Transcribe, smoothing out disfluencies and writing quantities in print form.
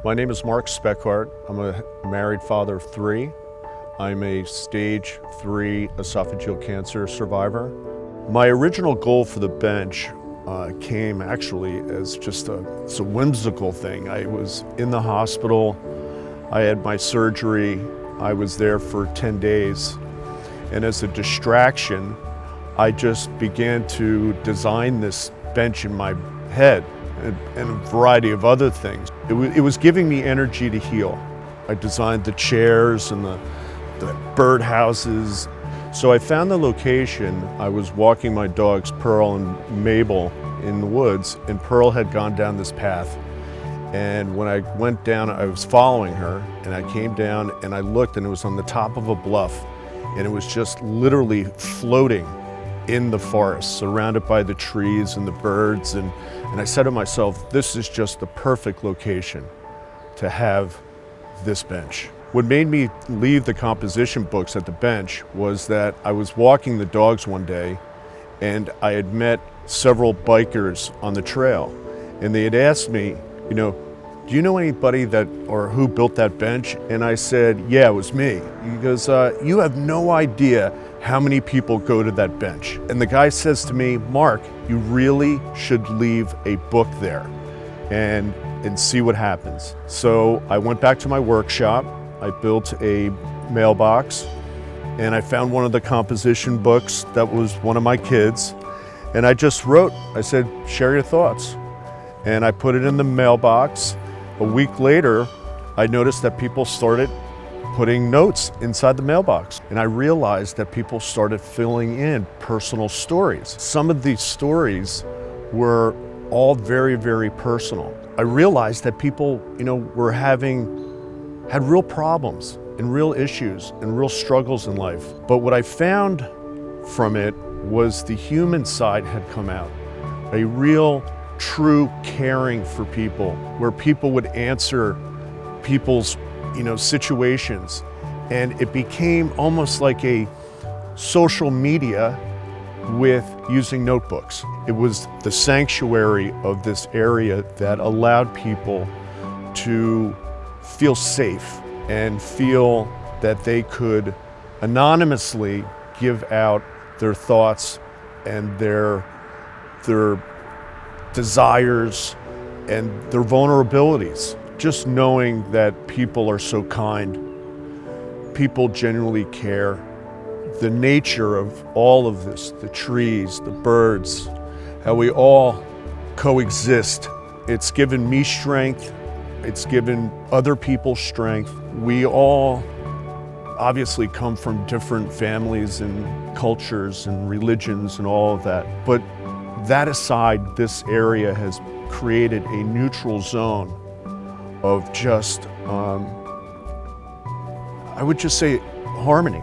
My name is Mark Speckhart. I'm a married father of 3. I'm a stage 3 esophageal cancer survivor. My original goal for the bench came actually as just it's a whimsical thing. I was in the hospital, I had my surgery, I was there for 10 days, and as a distraction, I just began to design this bench in my head and a variety of other things. It was giving me energy to heal. I designed the chairs and the bird houses. So I found the location. I was walking my dogs, Pearl and Mabel, in the woods, and Pearl had gone down this path. And when I went down, I was following her, and I came down and I looked, and it was on the top of a bluff, and it was just literally floating in the forest, surrounded by the trees and the birds. And I said to myself, this is just the perfect location to have this bench. What made me leave the composition books at the bench was that I was walking the dogs one day, and I had met several bikers on the trail, and they had asked me, do you know anybody who built that bench? And I said, yeah, it was me. He goes, you have no idea how many people go to that bench. And the guy says to me, Mark, you really should leave a book there and see what happens. So I went back to my workshop. I built a mailbox, and I found one of the composition books that was one of my kids, and I just wrote, I said, share your thoughts. And I put it in the mailbox. A week later, I noticed that people started putting notes inside the mailbox, and I realized that people started filling in personal stories. Some of these stories were all very, very personal. I realized that people, had real problems and real issues and real struggles in life. But what I found from it was the human side had come out, a real, true caring for people, where people would answer people's, situations. And it became almost like a social media with using notebooks. It was the sanctuary of this area that allowed people to feel safe and feel that they could anonymously give out their thoughts and their desires and their vulnerabilities. Just knowing that people are so kind, people genuinely care. The nature of all of this, the trees, the birds, how we all coexist. It's given me strength. It's given other people strength. We all obviously come from different families and cultures and religions and all of that. But that aside, this area has created a neutral zone of just, I would just say, harmony.